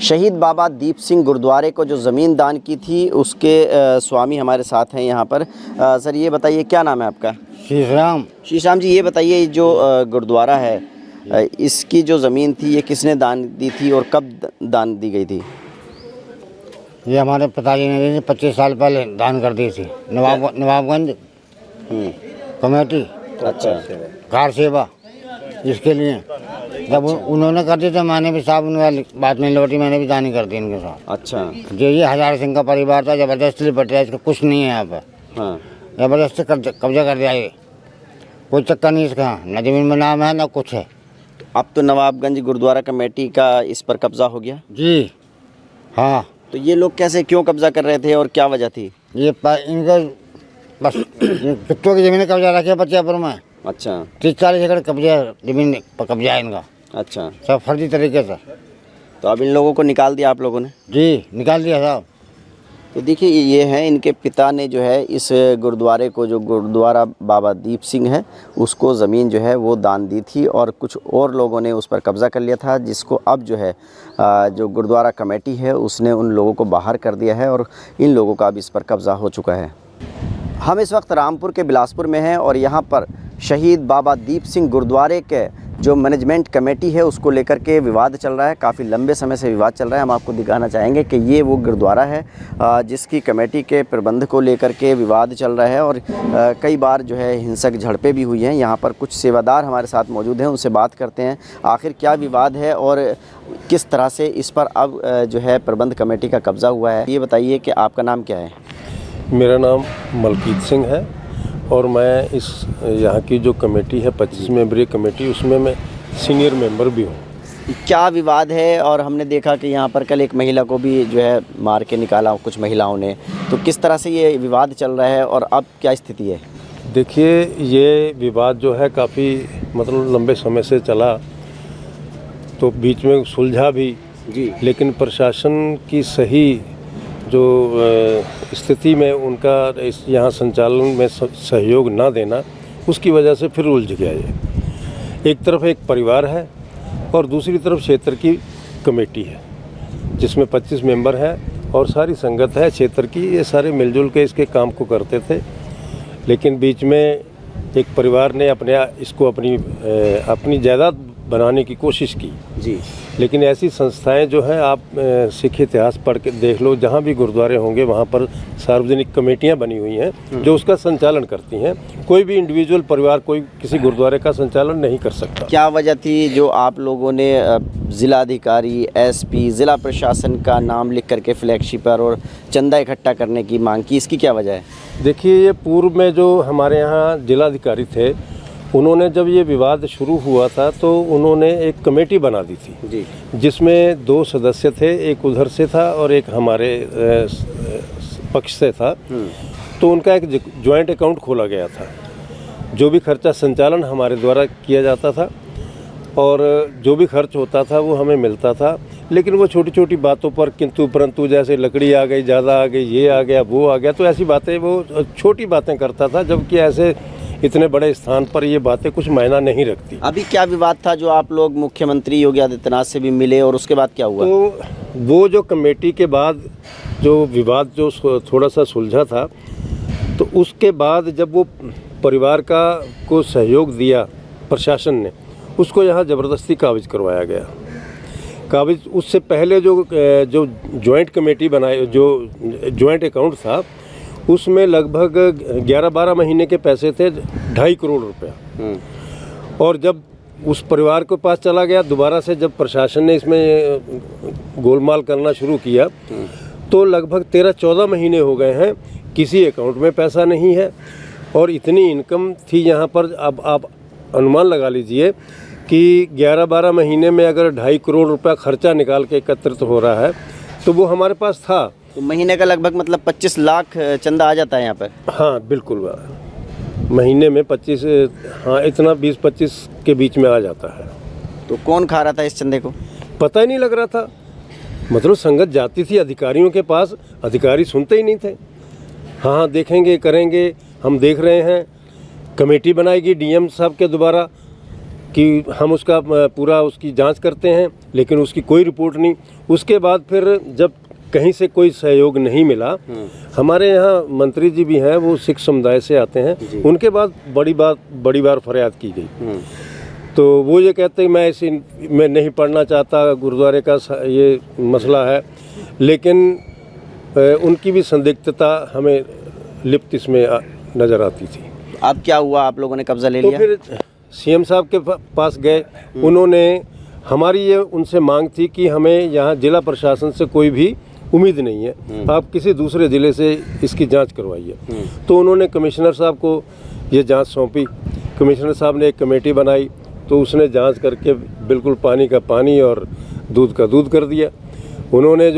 शहीद बाबा दीप सिंह गुरुद्वारे को जो ज़मीन दान की थी उसके स्वामी हमारे साथ हैं यहाँ पर। सर ये बताइए क्या नाम है आपका? शीशराम। शीशराम जी, ये बताइए जो गुरुद्वारा है इसकी जो ज़मीन थी ये किसने दान दी थी और कब दान दी गई थी? ये हमारे पिताजी ने दी थी, 25 साल पहले दान कर दी थी। नवाबगंज कमेटी, अच्छा, कार सेवा, इसके लिए जब उन्होंने कर दी तो मैंने भी साहब उनकी बात नहीं लौटी, मैंने भी दानी कर दी इनके साथ। अच्छा, जो ये हजार सिंह का परिवार था जबरदस्ती लिपट रहा है, इसका कुछ नहीं है यहाँ पर। हाँ, जबरदस्ती कब्जा कर दिया, ये कोई चक्कर नहीं इसका, न जमीन में नाम है न कुछ है। अब तो नवाबगंज गुरुद्वारा कमेटी का इस पर कब्जा हो गया जी हाँ। तो ये लोग कैसे क्यों कब्जा कर रहे थे और क्या वजह थी? ये इनका बस कुत्तों की ज़मीन कब्जा रखे बच्चापुर में। अच्छा, 30-40 एकड़ कब्जा ज़मीन पर कब्जा है इनका, अच्छा, सब फर्जी तरीके से। तो अब इन लोगों को निकाल दिया आप लोगों ने? जी निकाल दिया साहब। तो देखिए ये हैं इनके पिता ने जो है इस गुरुद्वारे को, जो गुरुद्वारा बाबा दीप सिंह है, उसको ज़मीन जो है वो दान दी थी और कुछ और लोगों ने उस पर कब्ज़ा कर लिया था, जिसको अब जो है जो गुरुद्वारा कमेटी है उसने उन लोगों को बाहर कर दिया है और इन लोगों का अब इस पर कब्ज़ा हो चुका है। हम इस वक्त रामपुर के बिलासपुर में हैं और यहाँ पर शहीद बाबा दीप सिंह गुरुद्वारे के जो मैनेजमेंट कमेटी है उसको लेकर के विवाद चल रहा है। काफ़ी लंबे समय से विवाद चल रहा है। हम आपको दिखाना चाहेंगे कि ये वो गुरुद्वारा है जिसकी कमेटी के प्रबंध को लेकर के विवाद चल रहा है और कई बार जो है हिंसक झड़पें भी हुई हैं। यहाँ पर कुछ सेवादार हमारे साथ मौजूद हैं, उनसे बात करते हैं आखिर क्या विवाद है और किस तरह से इस पर अब जो है प्रबंध कमेटी का कब्ज़ा हुआ है। ये बताइए कि आपका नाम क्या है? मेरा नाम मलकीत सिंह है और मैं इस यहाँ की जो कमेटी है 25 मेंबरी कमेटी, उसमें मैं सीनियर मेंबर भी हूँ। क्या विवाद है? और हमने देखा कि यहाँ पर कल एक महिला को भी जो है मार के निकाला कुछ महिलाओं ने, तो किस तरह से ये विवाद चल रहा है और अब क्या स्थिति है? देखिए ये विवाद जो है काफ़ी मतलब लंबे समय से चला, तो बीच में सुलझा भी जी, लेकिन प्रशासन की सही जो स्थिति में उनका इस यहाँ संचालन में सहयोग ना देना, उसकी वजह से फिर उलझ गया ये। एक तरफ एक परिवार है और दूसरी तरफ क्षेत्र की कमेटी है जिसमें 25 मेंबर हैं और सारी संगत है क्षेत्र की। ये सारे मिलजुल के इसके काम को करते थे, लेकिन बीच में एक परिवार ने इसको अपनी जायदाद बनाने की कोशिश की जी। लेकिन ऐसी संस्थाएं जो हैं, आप सिख इतिहास पढ़ के देख लो, जहाँ भी गुरुद्वारे होंगे वहाँ पर सार्वजनिक कमेटियाँ बनी हुई हैं जो उसका संचालन करती हैं। कोई भी इंडिविजुअल परिवार कोई किसी गुरुद्वारे का संचालन नहीं कर सकता। क्या वजह थी जो आप लोगों ने ज़िलाधिकारी, एसपी, ज़िला प्रशासन का नाम लिख करके फ्लैगशिप पर और चंदा इकट्ठा करने की मांग की? इसकी क्या वजह है? देखिए ये पूर्व में जो हमारे यहाँ जिलाधिकारी थे, उन्होंने जब ये विवाद शुरू हुआ था तो उन्होंने एक कमेटी बना दी थी जी, जिसमें 2 सदस्य थे, एक उधर से था और एक हमारे पक्ष से था। तो उनका एक जॉइंट अकाउंट खोला गया था। जो भी खर्चा संचालन हमारे द्वारा किया जाता था और जो भी खर्च होता था वो हमें मिलता था, लेकिन वो छोटी छोटी बातों पर किंतु परंतु, जैसे लकड़ी आ गई, ज़्यादा आ गई, ये आ गया, वो आ गया, तो ऐसी बातें वो छोटी बातें करता था, जबकि ऐसे इतने बड़े स्थान पर ये बातें कुछ मायना नहीं रखती। अभी क्या विवाद था जो आप लोग मुख्यमंत्री योगी आदित्यनाथ से भी मिले और उसके बाद क्या हुआ? तो वो जो कमेटी के बाद जो विवाद जो थोड़ा सा सुलझा था, तो उसके बाद जब वो परिवार को सहयोग दिया प्रशासन ने, उसको यहाँ ज़बरदस्ती काबिज करवाया गया। काबिज उससे पहले जो जॉइंट कमेटी बनाई, जो जॉइंट अकाउंट था, उसमें लगभग 11-12 महीने के पैसे थे, 2.5 करोड़ रुपया। और जब उस परिवार के पास चला गया दोबारा से, जब प्रशासन ने इसमें गोलमाल करना शुरू किया, तो लगभग 13-14 महीने हो गए हैं, किसी अकाउंट में पैसा नहीं है और इतनी इनकम थी यहाँ पर। अब आप अनुमान लगा लीजिए कि 11-12 महीने में अगर 2.5 करोड़ रुपया खर्चा निकाल के एकत्रित हो रहा है तो वो हमारे पास था। तो महीने का लगभग मतलब 25 लाख चंदा आ जाता है यहाँ पर? हाँ बिल्कुल, महीने में 25, हाँ इतना 20-25 के बीच में आ जाता है। तो कौन खा रहा था इस चंदे को? पता ही नहीं लग रहा था। मतलब संगत जाती थी अधिकारियों के पास, अधिकारी सुनते ही नहीं थे। हाँ देखेंगे, करेंगे, हम देख रहे हैं, कमेटी बनाएगी डीएम साहब के द्वारा, कि हम उसका पूरा उसकी जांच करते हैं, लेकिन उसकी कोई रिपोर्ट नहीं। उसके बाद फिर जब कहीं से कोई सहयोग नहीं मिला, हमारे यहाँ मंत्री जी भी हैं, वो सिख समुदाय से आते हैं, उनके बाद बड़ी बार फरियाद की गई। तो वो ये कहते हैं मैं नहीं पढ़ना चाहता, गुरुद्वारे का ये मसला है, लेकिन उनकी भी संदिग्धता हमें लिप्त इसमें नज़र आती थी। अब क्या हुआ, आप लोगों ने कब्जा ले तो लिया? फिर सीएम साहब के पास गए, उन्होंने हमारी ये उनसे मांग थी कि हमें यहाँ जिला प्रशासन से कोई भी उम्मीद नहीं है, आप किसी दूसरे ज़िले से इसकी जांच करवाइए। तो उन्होंने कमिश्नर साहब को ये जांच सौंपी। कमिश्नर साहब ने एक कमेटी बनाई, तो उसने जांच करके बिल्कुल पानी का पानी और दूध का दूध कर दिया। उन्होंने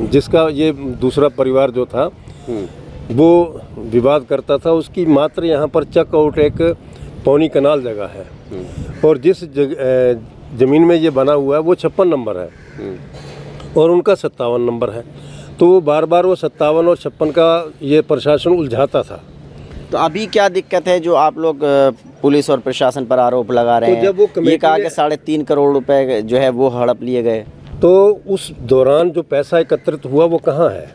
जिसका ये दूसरा परिवार जो था वो विवाद करता था, उसकी मात्र यहाँ पर चक आउट एक पौनी कनाल जगह है, और जिस ज़मीन में ये बना हुआ है वो 56 नंबर है और उनका 57 नंबर है। तो वो बार बार वो 57 और 56 का ये प्रशासन उलझाता था। तो अभी क्या दिक्कत है जो आप लोग पुलिस और प्रशासन पर आरोप लगा रहे हैं? जब वो ये कहा कि 3.5 करोड़ रुपए जो है वो हड़प लिए गए। तो उस दौरान जो पैसा एकत्रित हुआ वो कहाँ है?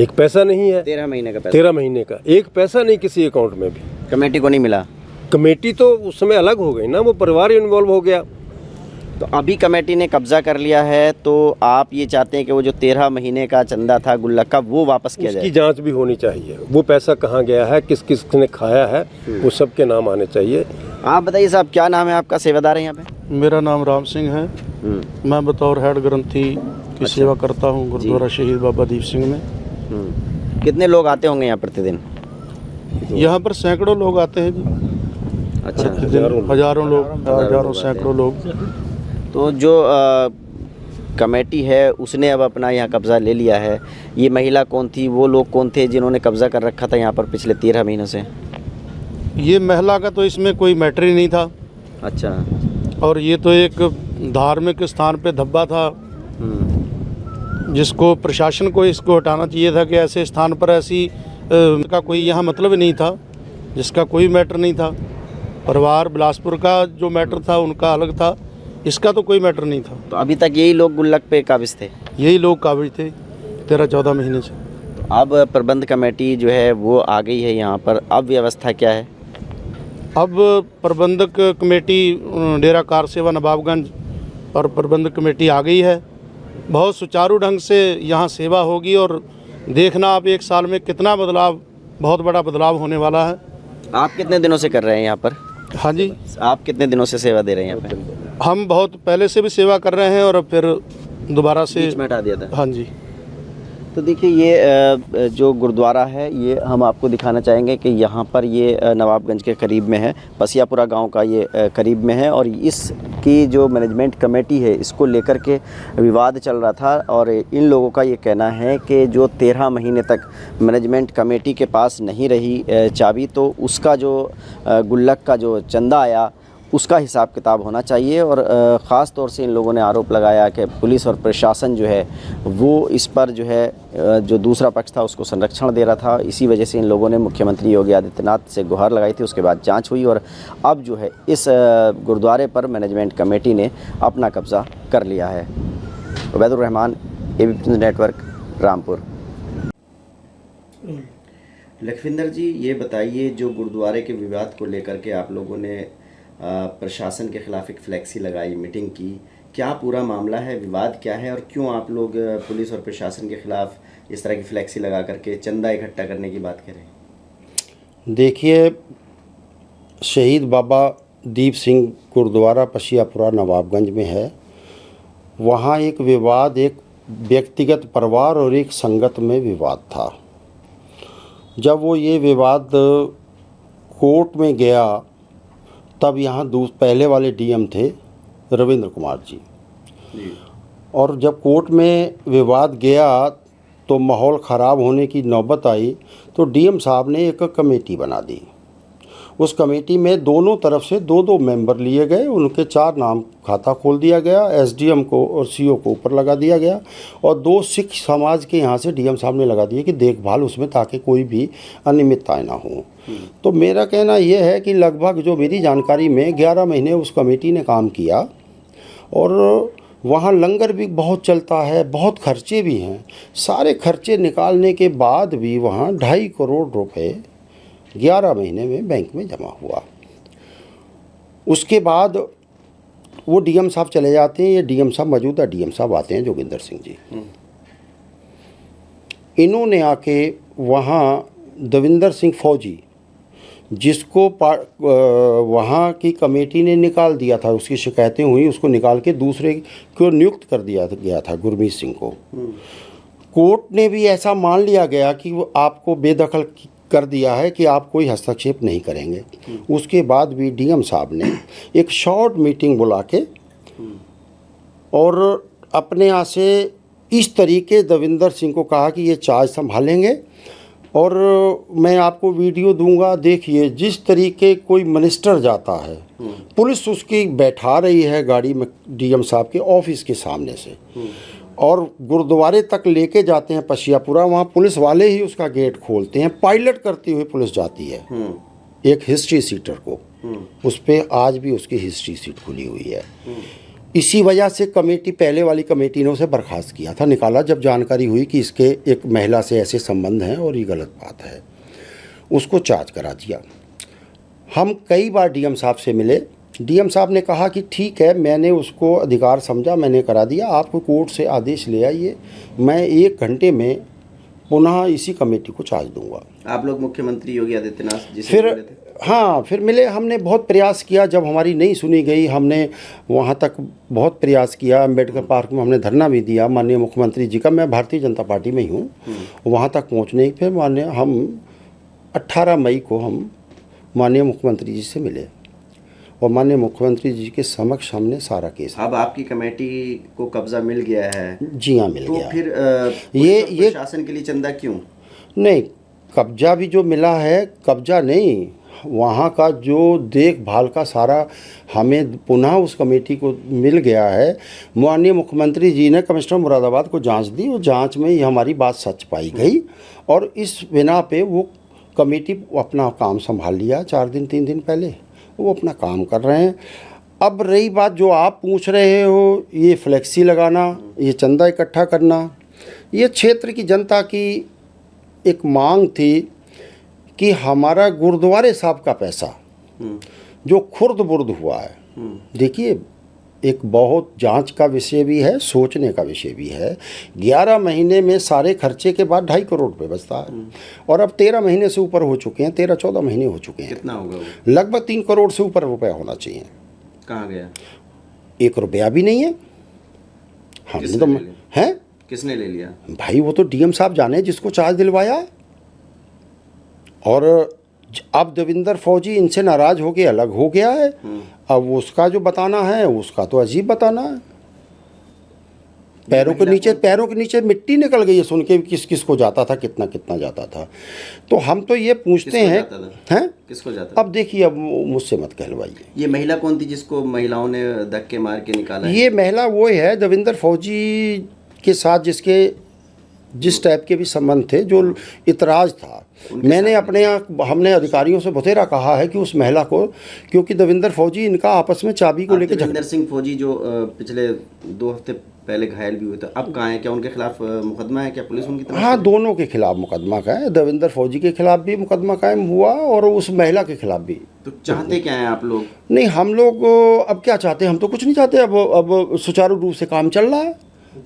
एक पैसा नहीं है। 13 महीने का पैसा, 13 महीने का एक पैसा नहीं किसी अकाउंट में भी। कमेटी को नहीं मिला। कमेटी तो उस समय अलग हो गई ना, वो परिवार इन्वॉल्व हो गया। तो अभी कमेटी ने कब्जा कर लिया है, तो आप ये चाहते हैं कि वो जो 13 महीने का चंदा था गुल्लक का वो वापस किया जाए? उसकी जांच भी होनी चाहिए, वो पैसा कहाँ गया है, किस किस ने खाया है, वो सब के नाम आने चाहिए। आप बताइए साहब, क्या नाम है आपका, सेवादार है यहाँ पे? मेरा नाम राम सिंह है। मैं बतौर हेड ग्रंथी की सेवा करता हूँ गुरुद्वारा शहीद बाबा दीप सिंह में। कितने लोग आते होंगे यहाँ प्रतिदिन? यहाँ पर सैकड़ों लोग आते हैं जी। अच्छा, हजारों लोग, सैकड़ों लोग। तो जो कमेटी है उसने अब अपना यहाँ कब्ज़ा ले लिया है। ये महिला कौन थी, वो लोग कौन थे जिन्होंने कब्ज़ा कर रखा था यहाँ पर पिछले 13 महीनों से? ये महिला का तो इसमें कोई मैटर ही नहीं था। अच्छा। और ये तो एक धार्मिक स्थान पे धब्बा था, जिसको प्रशासन को इसको हटाना चाहिए था कि ऐसे स्थान पर ऐसी का कोई यहाँ मतलब नहीं था, जिसका कोई मैटर नहीं था। परिवार बिलासपुर का जो मैटर था उनका अलग था, इसका तो कोई मैटर नहीं था। तो अभी तक यही लोग गुल्लक पे काबिज थे? यही लोग काबिज थे 13-14 महीने से। तो अब प्रबंध कमेटी जो है वो आ गई है यहाँ पर, अब व्यवस्था क्या है? अब प्रबंधक कमेटी डेरा कार सेवा नवाबगंज और प्रबंधक कमेटी आ गई है। बहुत सुचारू ढंग से यहाँ सेवा होगी, और देखना आप 1 साल में कितना बदलाव, बहुत बड़ा बदलाव होने वाला है। आप कितने दिनों से कर रहे हैं यहाँ पर? हाँ जी, आप कितने दिनों से सेवा दे रहे हैं यहाँ पे? हम बहुत पहले से भी सेवा कर रहे हैं और फिर दोबारा से बीच में हटा दिया था। हाँ जी। तो देखिए, ये जो गुरुद्वारा है ये हम आपको दिखाना चाहेंगे कि यहाँ पर ये नवाबगंज के करीब में है, पसियापुरा गांव का ये करीब में है, और इसकी जो मैनेजमेंट कमेटी है इसको लेकर के विवाद चल रहा था। और इन लोगों का ये कहना है कि जो 13 महीने तक मैनेजमेंट कमेटी के पास नहीं रही चाबी, तो उसका जो गुल्लक का जो चंदा आया उसका हिसाब किताब होना चाहिए। और ख़ास तौर से इन लोगों ने आरोप लगाया कि पुलिस और प्रशासन जो है वो इस पर जो है जो दूसरा पक्ष था उसको संरक्षण दे रहा था। इसी वजह से इन लोगों ने मुख्यमंत्री योगी आदित्यनाथ से गुहार लगाई थी। उसके बाद जांच हुई और अब जो है इस गुरुद्वारे पर मैनेजमेंट कमेटी ने अपना कब्ज़ा कर लिया है। Ubaidur Rahman, ABP network, Rampur. लखविंदर जी, ये बताइए, जो गुरुद्वारे के विवाद को लेकर के आप लोगों ने प्रशासन के खिलाफ एक फ्लैक्सी लगाई, मीटिंग की, क्या पूरा मामला है, विवाद क्या है, और क्यों आप लोग पुलिस और प्रशासन के खिलाफ इस तरह की फ्लैक्सी लगा करके चंदा इकट्ठा करने की बात करें? देखिए, शहीद बाबा दीप सिंह गुरुद्वारा पसियापुरा नवाबगंज में है। वहाँ एक विवाद, एक व्यक्तिगत परिवार और एक संगत में विवाद था। जब वो ये विवाद कोर्ट में गया तब यहाँ पहले वाले DM थे रविंद्र कुमार जी। और जब कोर्ट में विवाद गया तो माहौल ख़राब होने की नौबत आई, तो DM साहब ने एक कमेटी बना दी। उस कमेटी में दोनों तरफ से 2-2 मेंबर लिए गए, उनके 4 नाम खाता खोल दिया गया, एसडीएम को और सीओ को ऊपर लगा दिया गया और 2 सिख समाज के यहाँ से डीएम साहब ने लगा दिए कि देखभाल उसमें, ताकि कोई भी अनियमितताएं ना हो। तो मेरा कहना यह है कि लगभग जो मेरी जानकारी में 11 महीने उस कमेटी ने काम किया और वहाँ लंगर भी बहुत चलता है, बहुत खर्चे भी हैं। सारे खर्चे निकालने के बाद भी वहाँ 2.5 करोड़ रुपए 11 महीने में बैंक में जमा हुआ। उसके बाद वो डीएम साहब चले जाते हैं, ये डीएम साहब, मौजूदा डीएम साहब आते हैं जोगिंदर सिंह जी। इन्होंने आके वहाँ दविंदर सिंह फौजी, जिसको वहाँ की कमेटी ने निकाल दिया था, उसकी शिकायतें हुई, उसको निकाल के दूसरे को नियुक्त कर दिया गया था, गुरमीत सिंह को। कोर्ट ने भी ऐसा मान लिया गया कि वो आपको बेदखल कर दिया है कि आप कोई हस्तक्षेप नहीं करेंगे। उसके बाद भी डीएम साहब ने एक शॉर्ट मीटिंग बुला के और अपने यहाँ से इस तरीके दविंदर सिंह को कहा कि ये चार्ज संभालेंगे और मैं आपको वीडियो दूंगा, देखिए जिस तरीके कोई मिनिस्टर जाता है, पुलिस उसकी बैठा रही है गाड़ी में डीएम साहब के ऑफिस के सामने से और गुरुद्वारे तक लेके जाते हैं पशियापुरा, वहाँ पुलिस वाले ही उसका गेट खोलते हैं, पायलट करती हुई पुलिस जाती है एक हिस्ट्री सीटर को, उस पर आज भी उसकी हिस्ट्री सीट खुली हुई है। इसी वजह से कमेटी, पहले वाली कमेटी ने उसे बर्खास्त किया था, निकाला जब जानकारी हुई कि इसके एक महिला से ऐसे संबंध हैं और ये गलत बात है, उसको चार्ज करा दिया। हम कई बार डीएम साहब से मिले, डीएम साहब ने कहा कि ठीक है, मैंने उसको अधिकार समझा, मैंने करा दिया, आपको कोर्ट से आदेश ले आइए, मैं 1 घंटे में पुनः इसी कमेटी को चार्ज दूंगा। आप लोग मुख्यमंत्री योगी आदित्यनाथ जी से फिर मिले थे? हाँ, फिर मिले, हमने बहुत प्रयास किया, जब हमारी नहीं सुनी गई हमने वहाँ तक बहुत प्रयास किया। अम्बेडकर पार्क में हमने धरना भी दिया माननीय मुख्यमंत्री जी का, मैं भारतीय जनता पार्टी में ही हूँ, वहाँ तक पहुँचने फिर हम 18 मई को हम माननीय मुख्यमंत्री जी से मिले और माननीय मुख्यमंत्री जी के समक्ष हमने सारा केस। अब आपकी कमेटी को कब्जा मिल गया है? जी हाँ, मिल गया। तो फिर ये प्रशासन के लिए चंदा क्यों? नहीं, कब्जा भी जो मिला है, कब्जा नहीं, वहाँ का जो देखभाल का सारा हमें पुनः उस कमेटी को मिल गया है। माननीय मुख्यमंत्री जी ने कमिश्नर मुरादाबाद को जांच दी, वो जांच में ही हमारी बात सच पाई गई और इस बिना पे वो कमेटी अपना काम संभाल लिया। 4 दिन 3 दिन पहले वो अपना काम कर रहे हैं। अब रही बात जो आप पूछ रहे हो, ये फ्लेक्सी लगाना, ये चंदा इकट्ठा करना, ये क्षेत्र की जनता की एक मांग थी कि हमारा गुरुद्वारे साहब का पैसा जो खुर्द बुर्द हुआ है, देखिए एक बहुत जांच का विषय भी है, सोचने का विषय भी है। 11 महीने में सारे खर्चे के बाद 2.5 करोड़ रुपये बचता है और अब 13 महीने से ऊपर हो चुके हैं, 13-14 महीने हो चुके हैं। कितना होगा वो? लगभग 3 करोड़ से ऊपर रुपया होना चाहिए। कहाँ गया? 1 रुपया भी नहीं है। हमने तो हैं, किसने ले लिया भाई? वो तो डीएम साहब जाने जिसको चार्ज दिलवाया। और अब दविंदर फौजी इनसे नाराज होके अलग हो गया है। अब उसका जो बताना है उसका तो अजीब बताना है। पैरों के नीचे मिट्टी निकल गई है सुन के किस किस को जाता था, कितना कितना जाता था। तो हम तो ये पूछते हैं किसको जाता? अब देखिए, अब मुझसे मत कहलवाइए। ये महिला कौन थी जिसको महिलाओं ने धक्के मार के निकाला है? ये महिला वो है दविंदर फौजी के साथ जिसके जिस टाइप के भी संबंध थे, जो इतराज़ था। मैंने अपने यहाँ, हमने अधिकारियों से बतेरा कहा है कि उस महिला को, क्योंकि दविंदर फौजी इनका आपस में चाबी को लेकर दविंदर सिंह फौजी जो पिछले 2 हफ्ते पहले घायल भी हुए थे, अब कहाँ है? क्या उनके खिलाफ मुकदमा है? क्या पुलिस उनकी तरफ? हाँ, दोनों के खिलाफ मुकदमा का है। दविंदर फौजी के खिलाफ भी मुकदमा कायम हुआ और उस महिला के खिलाफ भी। तो चाहते क्या हैं आप लोग? नहीं, हम लोग अब क्या चाहते हैं? हम तो कुछ नहीं चाहते। अब सुचारू रूप से काम चल रहा है,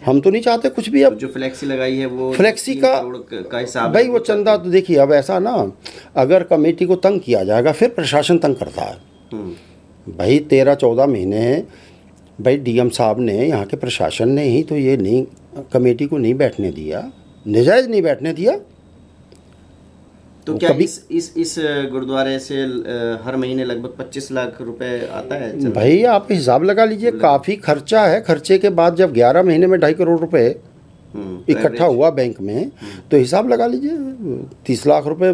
हम तो नहीं चाहते कुछ भी। अब जो फ्लेक्सी लगाई है वो फ्लेक्सी का हिसाब भाई, वो चंदा तो देखिए, अब ऐसा ना, अगर कमेटी को तंग किया जाएगा फिर प्रशासन तंग करता है। भाई 13-14 महीने भाई डीएम साहब ने, यहाँ के प्रशासन ने ही तो ये नहीं, कमेटी को नहीं बैठने दिया, नजायज नहीं बैठने दिया। तो क्या इस गुरुद्वारे से हर महीने लगभग 25 लाख रुपए आता है? भाई आप हिसाब लगा लीजिए, काफ़ी खर्चा है। खर्चे के बाद जब 11 महीने में 2.5 करोड़ रुपए इकट्ठा हुआ बैंक में, तो हिसाब लगा लीजिए 30 लाख रुपए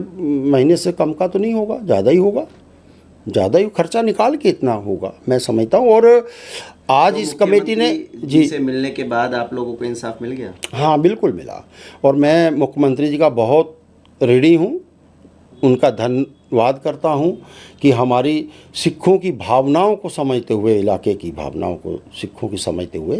महीने से कम का तो नहीं होगा, ज़्यादा ही होगा। ज़्यादा ही खर्चा निकाल के इतना होगा, मैं समझता हूँ। और आज इस कमेटी ने जी से मिलने के बाद आप लोगों को इंसाफ मिल गया? हाँ बिल्कुल मिला, और मैं मुख्यमंत्री जी का बहुत ऋणी हूँ, उनका धन्यवाद करता हूँ कि हमारी सिखों की भावनाओं को समझते हुए, इलाके की भावनाओं को, सिखों की समझते हुए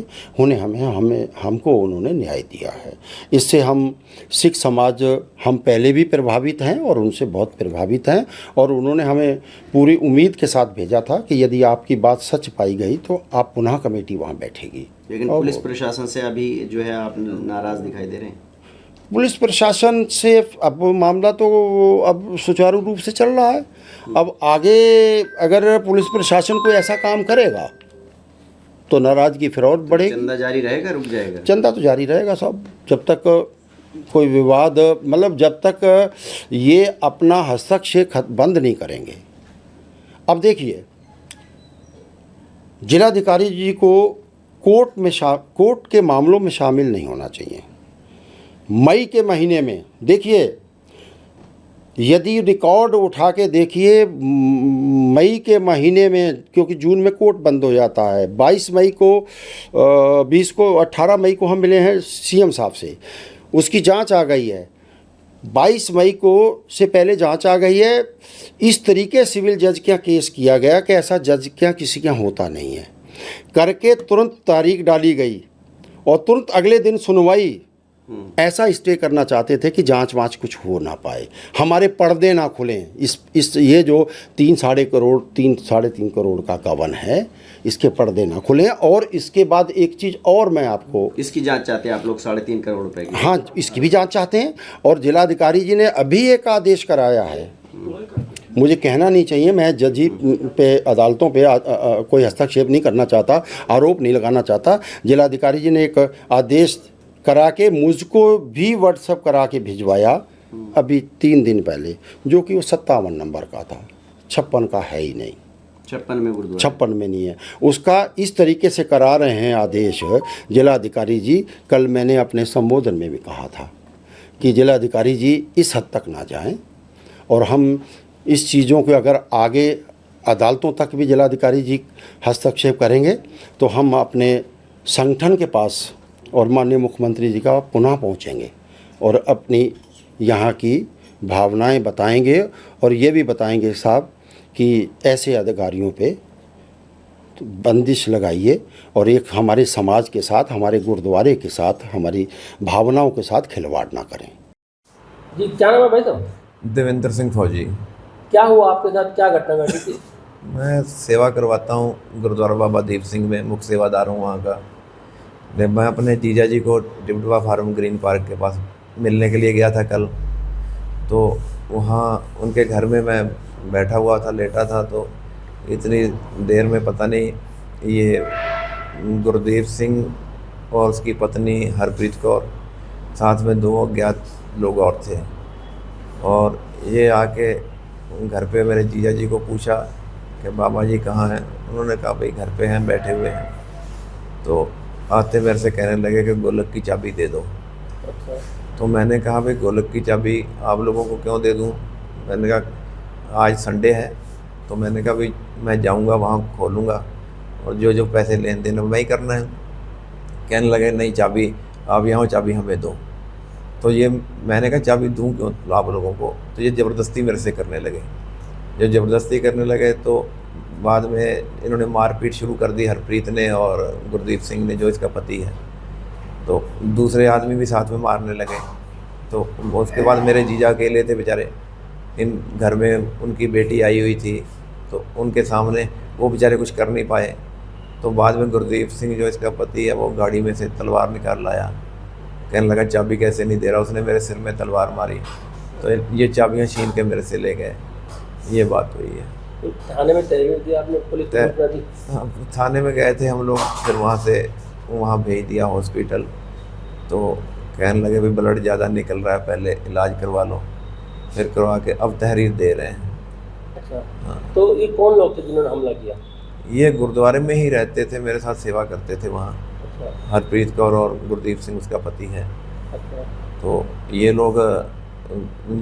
हमको उन्होंने न्याय दिया है। इससे हम सिख समाज, हम पहले भी प्रभावित हैं और उनसे बहुत प्रभावित हैं, और उन्होंने हमें पूरी उम्मीद के साथ भेजा था कि यदि आपकी बात सच पाई गई तो आप पुनः कमेटी वहाँ बैठेगी। लेकिन पुलिस प्रशासन से अभी जो है आप नाराज़ दिखाई दे रहे हैं? पुलिस प्रशासन से अब मामला तो अब सुचारू रूप से चल रहा है। अब आगे अगर पुलिस प्रशासन कोई ऐसा काम करेगा तो नाराज़गी फिर और बढ़ेगी। चंदा जारी रहेगा, रुक जाएगा? चंदा तो जारी रहेगा साहब, जब तक कोई विवाद, मतलब जब तक ये अपना हस्तक्षेप बंद नहीं करेंगे। अब देखिए, जिलाधिकारी जी को कोर्ट के मामलों में शामिल नहीं होना चाहिए। मई के महीने में देखिए, यदि रिकॉर्ड उठा के देखिए, मई के महीने में, क्योंकि जून में कोर्ट बंद हो जाता है, 22 मई को 20 को 18 मई को हम मिले हैं सीएम साहब से, उसकी जांच आ गई है। 22 मई को से पहले जांच आ गई है। इस तरीके सिविल जज के यहाँ केस किया गया कि ऐसा जज के यहाँ किसी के यहाँ होता नहीं है, करके तुरंत तारीख डाली गई और तुरंत अगले दिन सुनवाई। ऐसा स्टे करना चाहते थे कि जांच वाँच कुछ हो ना पाए, हमारे पर्दे ना खुलें। इस ये जो 3-3.5 करोड़ का कवन है, इसके पर्दे ना खुलें। और इसके बाद एक चीज़ और मैं आपको, इसकी जांच चाहते हैं आप लोग 3.5 करोड़ रुपए की? हाँ, इसकी भी जांच चाहते हैं। और जिलाधिकारी जी ने अभी एक आदेश कराया है, मुझे कहना नहीं चाहिए, मैं जज ही पे, अदालतों पे कोई हस्तक्षेप नहीं करना चाहता, आरोप नहीं लगाना चाहता। जिलाधिकारी जी ने एक आदेश करा के मुझको भी व्हाट्सएप करा के भिजवाया अभी 3 दिन पहले, जो कि वो 57 नंबर का था, 56 का है ही नहीं। 56 में गुरुद्वारा, 56 में नहीं है उसका। इस तरीके से करा रहे हैं आदेश जिलाधिकारी जी। कल मैंने अपने संबोधन में भी कहा था कि जिलाधिकारी जी इस हद तक ना जाएं, और हम इस चीज़ों को अगर आगे अदालतों तक भी जिलाधिकारी जी हस्तक्षेप करेंगे तो हम अपने संगठन के पास और माननीय मुख्यमंत्री जी का पुनः पहुंचेंगे और अपनी यहाँ की भावनाएं बताएंगे, और ये भी बताएंगे साहब कि ऐसे अधिकारियों पे बंदिश लगाइए, और एक हमारे समाज के साथ, हमारे गुरुद्वारे के साथ, हमारी भावनाओं के साथ खिलवाड़ ना करें। जी, क्या नाम है भाई साहब? देवेंद्र सिंह फौजी। क्या हुआ आपके साथ, क्या घटना घटी थी? मैं सेवा करवाता हूँ गुरुद्वारा बाबा दीप सिंह में, मुख्य सेवादार हूँ वहाँ का। मैं अपने जीजा जी को टिबटवा फार्म ग्रीन पार्क के पास मिलने के लिए गया था कल। तो वहाँ उनके घर में मैं बैठा हुआ था, लेटा था, तो इतनी देर में पता नहीं ये गुरदेव सिंह और उसकी पत्नी हरप्रीत कौर, साथ में 2 अज्ञात लोग और थे, और ये आके घर पे मेरे जीजा जी को पूछा कि बाबा जी कहाँ हैं। उन्होंने कहा भाई घर पे हैं, बैठे हुए हैं। तो आते मेरे से कहने लगे कि गोलक की चाबी दे दो। अच्छा। तो मैंने कहा भाई गोलक की चाबी आप लोगों को क्यों दे दूं? मैंने कहा आज संडे है, तो मैंने कहा भाई मैं जाऊंगा वहाँ खोलूँगा और जो पैसे लेन देन मैं ही करना है। कहने लगे नहीं, चाबी आप यहाँ चाबी हमें दो। तो ये मैंने कहा चाबी दूँ क्यों आप लोगों को? तो ये ज़बरदस्ती मेरे से करने लगे। जब ज़बरदस्ती करने लगे तो बाद में इन्होंने मारपीट शुरू कर दी, हरप्रीत ने और गुरदीप सिंह ने जो इसका पति है। तो दूसरे आदमी भी साथ में मारने लगे। तो उसके बाद मेरे जीजा अकेले थे बेचारे, इन घर में उनकी बेटी आई हुई थी, तो उनके सामने वो बेचारे कुछ कर नहीं पाए। तो बाद में गुरदीप सिंह जो इसका पति है वो गाड़ी में से तलवार निकाल लाया, कहने लगा चाबी कैसे नहीं दे रहा। उसने मेरे सिर में तलवार मारी, तो ये चाबियाँ छीन के मेरे से ले गए। ये बात हुई है। तो थाने में तहरीर दी आपने, पुलिस को दी? हाँ, थाने में गए थे हम लोग, फिर वहाँ भेज दिया हॉस्पिटल। तो कहने लगे भाई ब्लड ज़्यादा निकल रहा है, पहले इलाज करवा लो। फिर करवा के अब तहरीर दे रहे हैं। अच्छा। हाँ। तो ये कौन लोग थे जिन्होंने हमला किया? ये गुरुद्वारे में ही रहते थे, मेरे साथ सेवा करते थे वहाँ। अच्छा। हरप्रीत कौर और गुरदीप सिंह उसका पति है। अच्छा। तो ये लोग,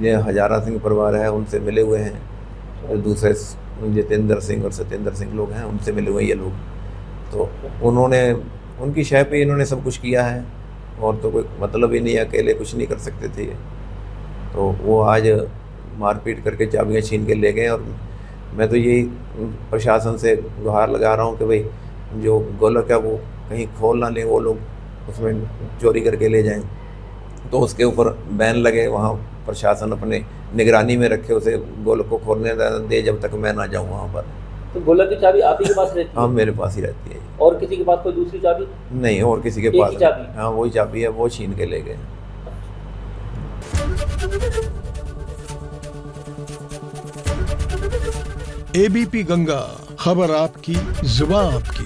ये हजारा सिंह परिवार है, उनसे मिले हुए हैं। और दूसरे जितेंद्र सिंह और सत्येंद्र सिंह लोग हैं, उनसे मिले हुए ये लोग। तो उन्होंने उनकी शय पे इन्होंने सब कुछ किया है, और तो कोई मतलब ही नहीं है, अकेले कुछ नहीं कर सकते थे। तो वो आज मारपीट करके चाबियाँ छीन के ले गए। और मैं तो यही प्रशासन से गुहार लगा रहा हूँ कि भाई जो गोलक है वो कहीं खोल ना लें, वो लोग उसमें चोरी करके ले जाएं, तो उसके ऊपर बैन लगे, वहाँ प्रशासन अपने निगरानी में रखे, उसे गोलक को खोलने दे जब तक मैं ना जाऊँ वहाँ पर। तो गोलक की चाबी आप ही के पास रहती है? हाँ, मेरे पास ही रहती है। और किसी के पास कोई दूसरी चाबी? नहीं, और किसी के एक ही पास चाबी? हाँ, वही चाबी है, वो छीन के ले गए। एबीपी गंगा, खबर आपकी, जुबान आपकी।